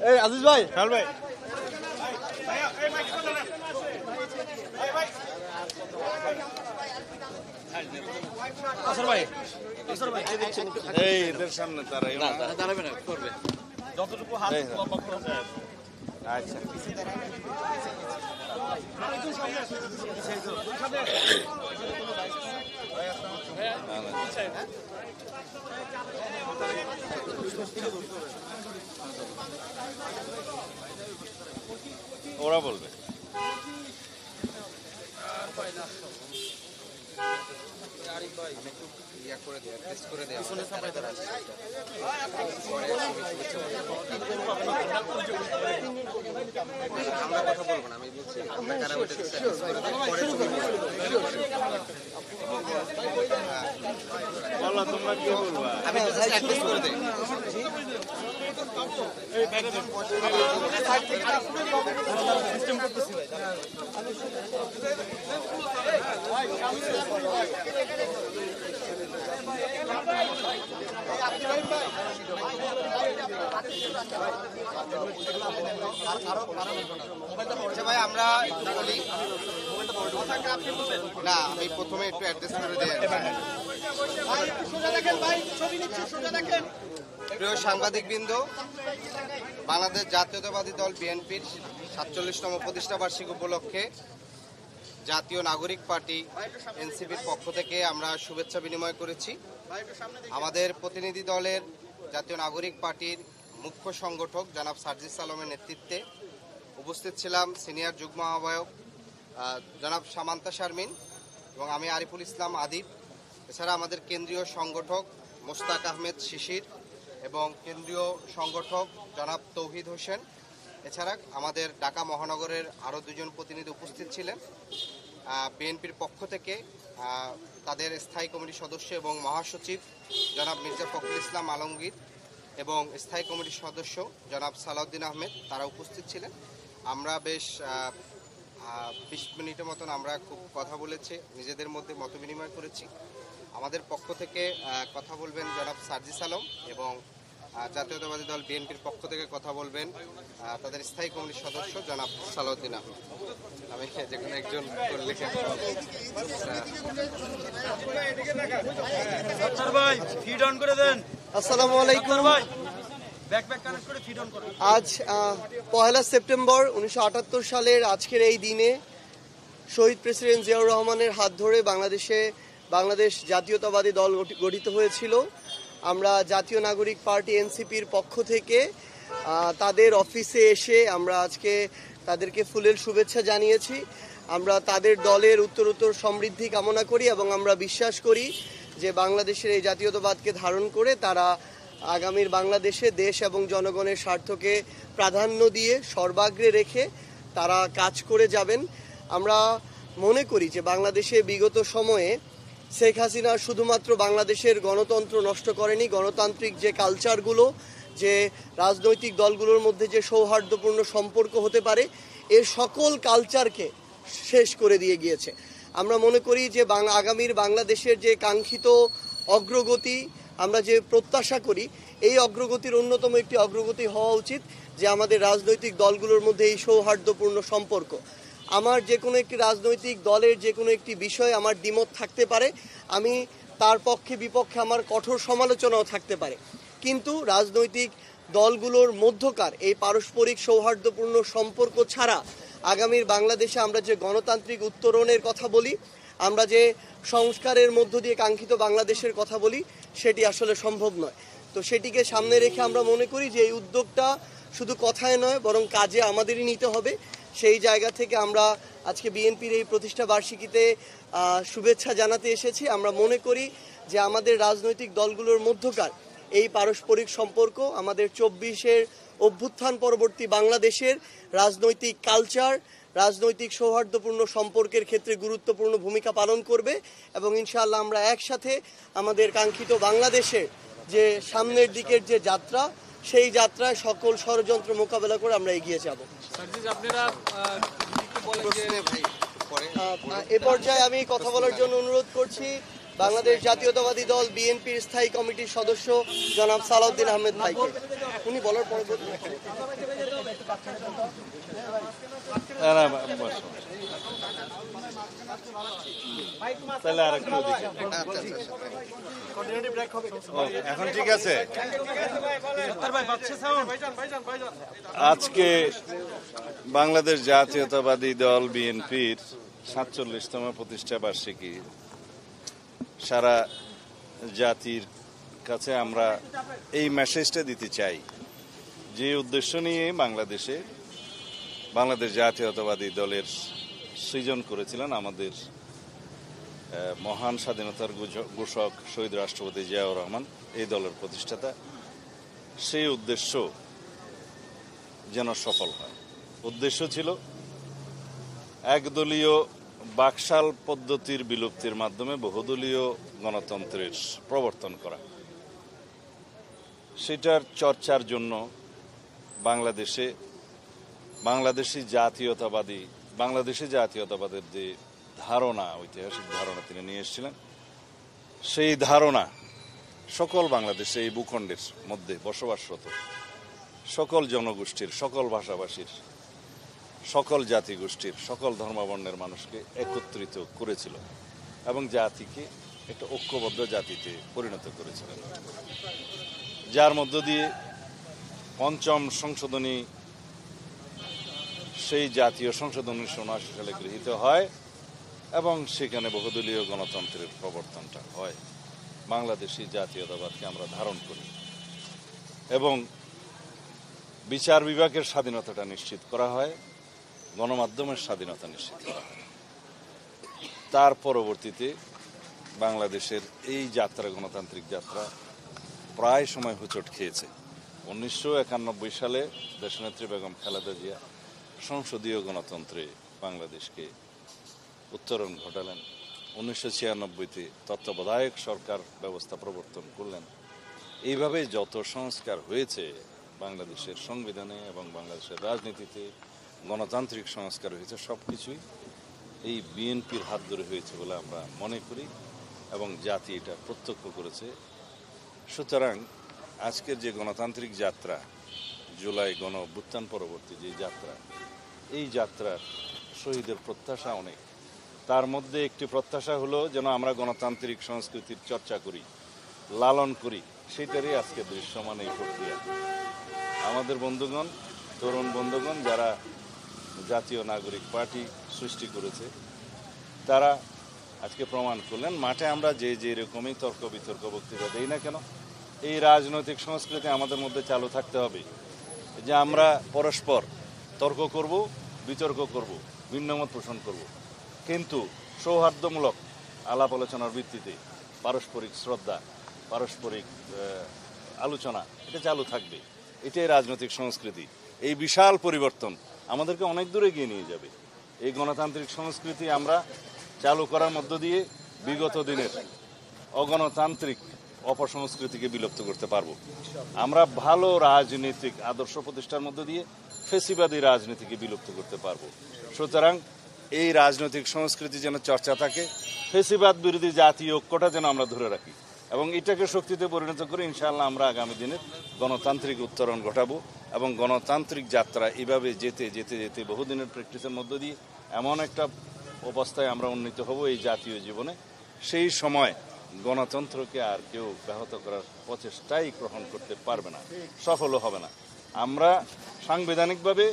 এই আজিজ ভাই, শাল ভাই, এই এদের সামনে দাঁড়াই দাঁড়াবে না, করবে যতটুকু হাত লম্বা করা যায়। আচ্ছা, ওরা বলবে। তোমরা কি বলবা? ভাই আমরা বলি না, আমি প্রথমে একটু অ্যাড্রেস করে দিই। প্রিয় সাংবাদিকবৃন্দ, বাংলাদেশ জাতীয়তাবাদী দল বিএনপির 47তম প্রতিষ্ঠা বার্ষিকী উপলক্ষে জাতীয় নাগরিক পার্টি এনসিপির পক্ষ থেকে আমরা শুভেচ্ছা বিনিময় করেছি। আমাদের প্রতিনিধি দলের জাতীয় নাগরিক পার্টির মুখ্য সংগঠক জনাব সার্জিস আলমের নেতৃত্বে উপস্থিত ছিলাম সিনিয়র যুগ্ম আহ্বায়ক জনাব সামান্তা শারমিন এবং আমি আরিফুল ইসলাম আদিব। এছাড়া আমাদের কেন্দ্রীয় সংগঠক মোস্তাক আহমেদ শিশির এবং কেন্দ্রীয় সংগঠক জনাব তৌহিদ হোসেন। এছাড়া আমাদের ঢাকা মহানগরের আরও দুজন প্রতিনিধি উপস্থিত ছিলেন। বিএনপির পক্ষ থেকে তাদের স্থায়ী কমিটির সদস্য এবং মহাসচিব জনাব মির্জা ফখরুল ইসলাম আলমগীর এবং স্থায়ী কমিটির সদস্য জনাব সালাউদ্দিন আহমেদ, তারা উপস্থিত ছিলেন। আমরা বেশ 20 মিনিটের মতন আমরা খুব কথা বলেছি, নিজেদের মধ্যে মত বিনিময় করেছি। আমাদের পক্ষ থেকে কথা বলবেন জনাব সার্জিস আলম এবং জাতীয়তাবাদী দল বিএনপির পক্ষ থেকে কথা বলবেন তাদের স্থায়ী কমিটির সদস্য জনাব সালাউদ্দিন আহমেদ। আমি যেখানে একজন আসসালামু আলাইকুম। আজ 1 সেপ্টেম্বর 1978 সালের আজকের এই দিনে শহীদ প্রেসিডেন্ট জিয়াউর রহমানের হাত ধরে বাংলাদেশ জাতীয়তাবাদী দল গঠিত হয়েছিল। আমরা জাতীয় নাগরিক পার্টি এনসিপির পক্ষ থেকে তাদের অফিসে এসে আমরা আজকে তাদেরকে ফুলেল শুভেচ্ছা জানিয়েছি। আমরা তাদের দলের উত্তরোত্তর সমৃদ্ধি কামনা করি এবং আমরা বিশ্বাস করি যে বাংলাদেশের এই জাতীয়তাবাদকে ধারণ করে তারা আগামীর বাংলাদেশে দেশ এবং জনগণের স্বার্থকে প্রাধান্য দিয়ে সর্বাগ্রে রেখে তারা কাজ করে যাবেন। আমরা মনে করি যে বাংলাদেশে বিগত সময়ে শেখ হাসিনা শুধুমাত্র বাংলাদেশের গণতন্ত্র নষ্ট করেনি, গণতান্ত্রিক যে কালচারগুলো, যে রাজনৈতিক দলগুলোর মধ্যে যে সৌহার্দ্যপূর্ণ সম্পর্ক হতে পারে, এর সকল কালচারকে শেষ করে দিয়ে গিয়েছে। আমরা মনে করি যে আগামীর বাংলাদেশের যে কাঙ্ক্ষিত অগ্রগতি আমরা যে প্রত্যাশা করি, এই অগ্রগতির অন্যতম একটি অগ্রগতি হওয়া উচিত যে আমাদের রাজনৈতিক দলগুলোর মধ্যে এই সৌহার্দ্যপূর্ণ সম্পর্ক। আমার যে কোনো একটি রাজনৈতিক দলের যে কোনো একটি বিষয়ে আমার দ্বিমত থাকতে পারে, আমি তার পক্ষে বিপক্ষে আমার কঠোর সমালোচনাও থাকতে পারে, কিন্তু রাজনৈতিক দলগুলোর মধ্যকার এই পারস্পরিক সৌহার্দ্যপূর্ণ সম্পর্ক ছাড়া আগামীর বাংলাদেশে আমরা যে গণতান্ত্রিক উত্তরণের কথা বলি, আমরা যে সংস্কারের মধ্য দিয়ে কাঙ্ক্ষিত বাংলাদেশের কথা বলি, সেটি আসলে সম্ভব নয়। তো সেটিকে সামনে রেখে আমরা মনে করি যে এই উদ্যোগটা শুধু কথায় নয় বরং কাজে আমাদেরই নিতে হবে। সেই জায়গা থেকে আমরা আজকে বিএনপির এই প্রতিষ্ঠা বার্ষিকীতে শুভেচ্ছা জানাতে এসেছি। আমরা মনে করি যে আমাদের রাজনৈতিক দলগুলোর মধ্যকার এই পারস্পরিক সম্পর্ক আমাদের 24-এর অভ্যুত্থান পরবর্তী বাংলাদেশের রাজনৈতিক কালচার, রাজনৈতিক সৌহার্দ্যপূর্ণ সম্পর্কের ক্ষেত্রে গুরুত্বপূর্ণ ভূমিকা পালন করবে এবং ইনশাআল্লাহ আমরা একসাথে আমাদের কাঙ্ক্ষিত বাংলাদেশের যে সামনের দিকের যে যাত্রা, সেই যাত্রায় সকল ষড়যন্ত্র মোকাবেলা করে আমরা এগিয়ে যাব। এ পর্যায়ে আমি কথা বলার জন্য অনুরোধ করছি বাংলাদেশ জাতীয়তাবাদী দল বিএনপির স্থায়ী কমিটির সদস্য জনাব সালাউদ্দিন আহমেদ ভাইকে। উনি বলার পর তাহলে আরেকটু এখন ঠিক আছে। আজকে বাংলাদেশ জাতীয়তাবাদী দল বিএনপির ৪৭তম প্রতিষ্ঠা বার্ষিকী। সারা জাতির কাছে আমরা এই মেসেজটা দিতে চাই, যে উদ্দেশ্য নিয়ে বাংলাদেশ জাতীয়তাবাদী দলের সৃজন করেছিলেন আমাদের মহান স্বাধীনতার ঘোষক শহীদ রাষ্ট্রপতি জিয়াউর রহমান, এই দলের প্রতিষ্ঠাতা। সেই উদ্দেশ্য যেন সফল হয়। উদ্দেশ্য ছিল একদলীয় বাকশাল পদ্ধতির বিলুপ্তির মাধ্যমে বহুদলীয় গণতন্ত্রের প্রবর্তন করা। সেটার চর্চার জন্য বাংলাদেশি জাতীয়তাবাদের যে ধারণা, ঐতিহাসিক ধারণা তিনি নিয়ে এসেছিলেন, সেই ধারণা সকল বাংলাদেশে এই ভূখণ্ডের মধ্যে বসবাসরত সকল জনগোষ্ঠীর, সকল ভাষাভাষীর, সকল জাতিগোষ্ঠীর, সকল ধর্মাবর্ণের মানুষকে একত্রিত করেছিল এবং জাতিকে একটা ঐক্যবদ্ধ জাতিতে পরিণত করেছিলেন, যার মধ্য দিয়ে পঞ্চম সংশোধনী, সেই জাতীয় সংশোধনী ১৯৭৯ সালে গৃহীত হয় এবং সেখানে বহুদলীয় গণতন্ত্রের প্রবর্তনটা হয়। বাংলাদেশি জাতীয়তাবাদকে আমরা ধারণ করি এবং বিচার বিভাগের স্বাধীনতাটা নিশ্চিত করা হয়, গণমাধ্যমের স্বাধীনতা নিশ্চিত করা হয়। তার পরবর্তীতে বাংলাদেশের এই যাত্রা, গণতান্ত্রিক যাত্রা প্রায় সময় হোঁচট খেয়েছে। ১৯৯১ সালে দেশনেত্রী বেগম খালেদা জিয়া সংসদীয় গণতন্ত্রে বাংলাদেশকে উত্তরণ ঘটালেন। ১৯৯৬-তে তত্ত্বাবধায়ক সরকার ব্যবস্থা প্রবর্তন করলেন। এইভাবে যত সংস্কার হয়েছে বাংলাদেশের সংবিধানে এবং বাংলাদেশের রাজনীতিতে, গণতান্ত্রিক সংস্কার হয়েছে, সব কিছুই এই বিএনপির হাত ধরে হয়েছে বলে আমরা মনে করি এবং জাতি এটা প্রত্যক্ষ করেছে। সুতরাং আজকের যে গণতান্ত্রিক যাত্রা, জুলাই গণ অভ্যুত্থান পরবর্তী যে যাত্রা, এই যাত্রার শহীদের প্রত্যাশা অনেক। তার মধ্যে একটি প্রত্যাশা হলো যেন আমরা গণতান্ত্রিক সংস্কৃতির চর্চা করি, লালন করি। সেটারই আজকে দৃশ্যমান এই প্রক্রিয়া। আমাদের বন্ধুগণ, তরুণ বন্ধুগণ যারা জাতীয় নাগরিক পার্টি সৃষ্টি করেছে, তারা আজকে প্রমাণ করলেন। মাঠে আমরা যে রকমই তর্ক বিতর্ক বক্তৃতা দেই না কেন, এই রাজনৈতিক সংস্কৃতি আমাদের মধ্যে চালু থাকতে হবে, যে আমরা পরস্পর তর্ক করব, বিতর্ক করব, ভিন্নমত পোষণ করব, কিন্তু সৌহার্দ্যমূলক আলাপ আলোচনার ভিত্তিতে পারস্পরিক শ্রদ্ধা, পারস্পরিক আলোচনা, এটা চালু থাকবে। এটাই রাজনৈতিক সংস্কৃতি। এই বিশাল পরিবর্তন আমাদেরকে অনেক দূরে এগিয়ে নিয়ে যাবে। এই গণতান্ত্রিক সংস্কৃতি আমরা চালু করার মধ্য দিয়ে বিগত দিনের অগণতান্ত্রিক অপসংস্কৃতিকে বিলুপ্ত করতে পারবো। আমরা ভালো রাজনৈতিক আদর্শ প্রতিষ্ঠার মধ্য দিয়ে ফেসিবাদী রাজনীতিকে বিলুপ্ত করতে পারবো। সুতরাং এই রাজনৈতিক সংস্কৃতি যেন চর্চা থাকে, ফেসিবাদ বিরোধী জাতীয় ঐক্যটা যেন আমরা ধরে রাখি এবং এটাকে শক্তিতে পরিণত করে ইনশাআল্লাহ আমরা আগামী দিনে গণতান্ত্রিক উত্তরণ ঘটাবো এবং গণতান্ত্রিক যাত্রা এভাবে যেতে যেতে যেতে বহুদিনের প্র্যাকটিসের মধ্য দিয়ে এমন একটা অবস্থায় আমরা উন্নীত হব এই জাতীয় জীবনে, সেই সময় গণতন্ত্রকে আর কেউ ব্যাহত করার প্রচেষ্টাই গ্রহণ করতে পারবে না, সফলও হবে না। আমরা সাংবিধানিকভাবে,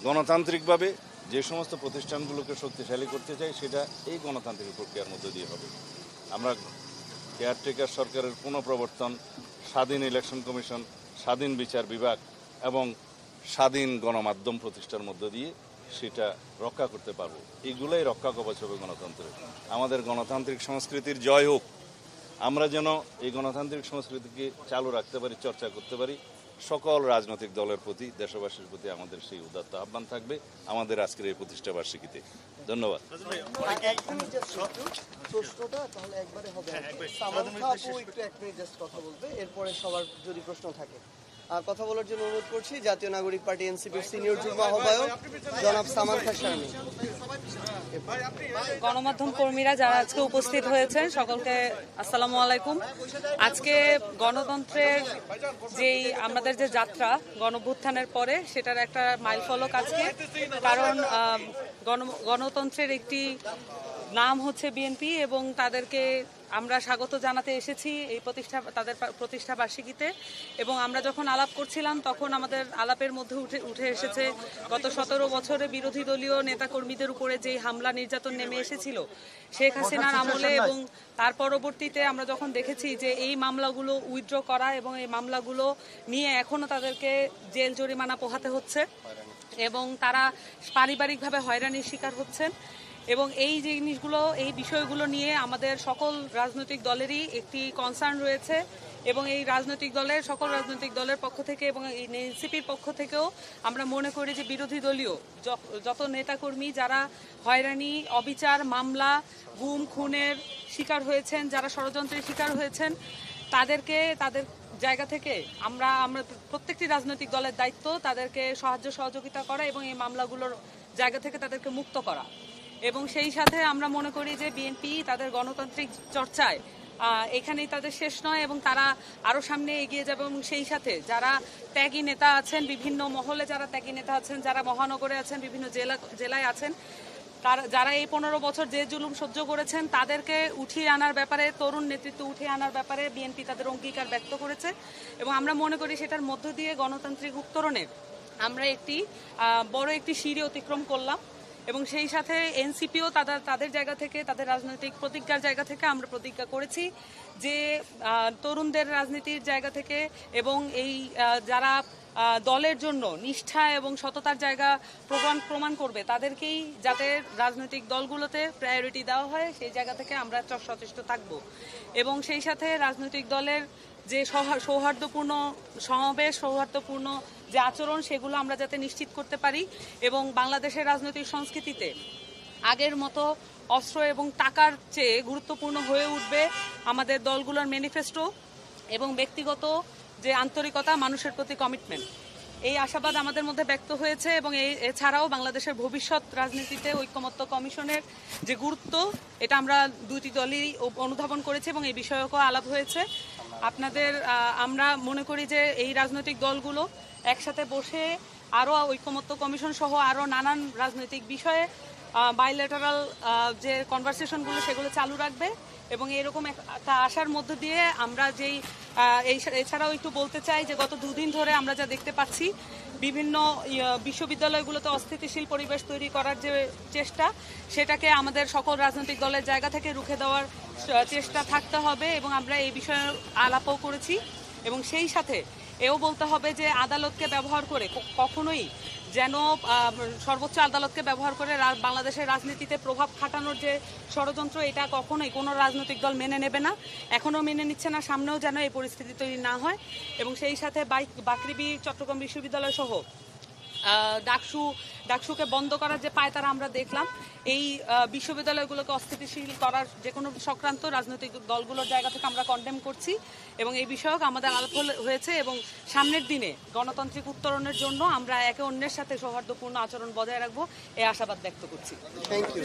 গণতান্ত্রিকভাবে যে সমস্ত প্রতিষ্ঠানগুলোকে শক্তিশালী করতে চাই, সেটা এই গণতান্ত্রিক প্রক্রিয়ার মধ্য দিয়ে হবে। আমরা কেয়ারটেকার সরকারের পুনঃপ্রবর্তন, স্বাধীন ইলেকশন কমিশন, স্বাধীন বিচার বিভাগ এবং স্বাধীন গণমাধ্যম প্রতিষ্ঠার মধ্য দিয়ে সেটা রক্ষা করতে পারবো। এইগুলাই রক্ষা কবচ হবে গণতন্ত্রের। আমাদের গণতান্ত্রিক সংস্কৃতির জয় হোক। আমরা যেন এই গণতান্ত্রিক সংস্কৃতিকে চালু রাখতে পারি, চর্চা করতে পারি। সকল রাজনৈতিক দলের প্রতি, দেশবাসীর প্রতি আমাদের সেই উদাত্ত আহ্বান থাকবে আমাদের আজকের এই প্রতিষ্ঠা বার্ষিকীতে। ধন্যবাদ। প্রশ্নটা তাহলে একবারে হবে, সামান্থা আপু একটু 1 মিনিট জাস্ট কথা বলবে, এরপরে সবার যদি প্রশ্ন থাকে কথা বলার জন্য অনুরোধ করছি জাতীয় নাগরিক পার্টি এনসিপির সিনিয়র যুগ্ম আহ্বায়ক জনাব সামান্থা শারমিন। গণমাধ্যম কর্মীরা যারা আজকে উপস্থিত হয়েছেন সকলকে আসসালামু আলাইকুম। আজকে গণতন্ত্রের যেই আমাদের যে যাত্রা গণঅভ্যুত্থানের পরে সেটার একটা মাইলফলক আজকে, কারণ গণতন্ত্রের একটি নাম হচ্ছে বিএনপি এবং তাদেরকে আমরা স্বাগত জানাতে এসেছি এই তাদের প্রতিষ্ঠা বার্ষিকীতে। এবং আমরা যখন আলাপ করছিলাম তখন আমাদের আলাপের মধ্যে উঠে এসেছে গত 17 বছরে বিরোধী দলীয় নেতাকর্মীদের উপরে যে হামলা নির্যাতন নেমে এসেছিল শেখ হাসিনার আমলে, এবং তার পরবর্তীতে আমরা যখন দেখেছি যে এই মামলাগুলো উইথড্র করা এবং এই মামলাগুলো নিয়ে এখনো তাদেরকে জেল জরিমানা পোহাতে হচ্ছে এবং তারা পারিবারিকভাবে হয়রানির শিকার হচ্ছেন। এবং এই জিনিসগুলো, এই বিষয়গুলো নিয়ে আমাদের সকল রাজনৈতিক দলেরই একটি কনসার্ন রয়েছে এবং এই সকল রাজনৈতিক দলের পক্ষ থেকে এবং এই এনসিপির পক্ষ থেকেও আমরা মনে করি যে বিরোধী দলীয় যত নেতাকর্মী যারা হয়রানি, অবিচার, মামলা, গুম খুনের শিকার হয়েছেন, যারা ষড়যন্ত্রের শিকার হয়েছেন, তাদের জায়গা থেকে আমরা প্রত্যেকটি রাজনৈতিক দলের দায়িত্ব তাদেরকে সাহায্য সহযোগিতা করা এবং এই মামলাগুলোর জায়গা থেকে তাদেরকে মুক্ত করা। এবং সেই সাথে আমরা মনে করি যে বিএনপি তাদের গণতান্ত্রিক চর্চায় এখানেই তাদের শেষ নয় এবং তারা আরও সামনে এগিয়ে যাবে। এবং সেই সাথে যারা ত্যাগী নেতা আছেন, বিভিন্ন মহলে যারা ত্যাগী নেতা আছেন, যারা মহানগরে আছেন, বিভিন্ন জেলায় আছেন, যারা এই 15 বছর যে জুলুম সহ্য করেছেন তাদেরকে উঠিয়ে আনার ব্যাপারে, তরুণ নেতৃত্ব উঠিয়ে আনার ব্যাপারে বিএনপি তাদের অঙ্গীকার ব্যক্ত করেছে। এবং আমরা মনে করি সেটার মধ্য দিয়ে গণতান্ত্রিক উত্তরণে আমরা বড় একটি সিঁড়ি অতিক্রম করলাম। এবং সেই সাথে এনসিপিও তাদের জায়গা থেকে, তাদের রাজনৈতিক প্রতিজ্ঞার জায়গা থেকে আমরা প্রতিজ্ঞা করেছি যে তরুণদের রাজনীতির জায়গা থেকে এবং এই যারা দলের জন্য নিষ্ঠা এবং সততার জায়গা প্রমাণ করবে তাদেরকেই যাতে রাজনৈতিক দলগুলোতে প্রায়োরিটি দেওয়া হয়, সেই জায়গা থেকে আমরা সচেষ্ট থাকব। এবং সেই সাথে রাজনৈতিক দলের যে সৌহার্দ্যপূর্ণ সমাবেশ, সৌহার্দ্যপূর্ণ যে আচরণ, সেগুলো আমরা যাতে নিশ্চিত করতে পারি এবং বাংলাদেশের রাজনৈতিক সংস্কৃতিতে আগের মতো অস্ত্র এবং টাকার চেয়ে গুরুত্বপূর্ণ হয়ে উঠবে আমাদের দলগুলোর ম্যানিফেস্টো এবং ব্যক্তিগত যে আন্তরিকতা, মানুষের প্রতি কমিটমেন্ট। এই আশাবাদ আমাদের মধ্যে ব্যক্ত হয়েছে এবং এছাড়াও বাংলাদেশের ভবিষ্যৎ রাজনীতিতে ঐক্যমত্য কমিশনের যে গুরুত্ব, এটা আমরা দুইটি দলই অনুধাবন করেছি এবং এই বিষয়কও আলাপ হয়েছে। আমরা মনে করি যে এই রাজনৈতিক দলগুলো একসাথে বসে আরও ঐক্যমত্য কমিশন সহ আরও নানান রাজনৈতিক বিষয়ে বাইলেটারাল যে কনভারসেশনগুলো সেগুলো চালু রাখবে এবং এরকম একটা আশার মধ্য দিয়ে আমরা এছাড়াও একটু বলতে চাই যে গত 2 দিন ধরে আমরা যা দেখতে পাচ্ছি বিভিন্ন বিশ্ববিদ্যালয়গুলোতে অস্থিতিশীল পরিবেশ তৈরি করার যে চেষ্টা, সেটাকে আমাদের সকল রাজনৈতিক দলের জায়গা থেকে রুখে দেওয়ার চেষ্টা থাকতে হবে এবং আমরা এই বিষয়ে আলাপও করেছি। এবং সেই সাথে এও বলতে হবে যে আদালতকে ব্যবহার করে কখনোই যেন সর্বোচ্চ আদালতকে ব্যবহার করে বাংলাদেশের রাজনীতিতে প্রভাব খাটানোর যে ষড়যন্ত্র, এটা কখনোই কোনো রাজনৈতিক দল মেনে নেবে না, এখনও মেনে নিচ্ছে না, সামনেও যেন এই পরিস্থিতি তৈরি না হয়। এবং সেই সাথে বাকৃবি, চট্টগ্রাম বিশ্ববিদ্যালয় সহ ডাকসুকে বন্ধ করার যে পায়তারা আমরা দেখলাম, এই বিশ্ববিদ্যালয়গুলোকে অস্থিতিশীল করার যে কোনো সংক্রান্ত রাজনৈতিক দলগুলোর জায়গা থেকে আমরা কন্ডেম করছি এবং এই বিষয়ক আমাদের আলাপ হয়েছে। এবং সামনের দিনে গণতান্ত্রিক উত্তরণের জন্য আমরা একে অন্যের সাথে সৌহার্দ্যপূর্ণ আচরণ বজায় রাখবো, এই আশাবাদ ব্যক্ত করছি। Thank you.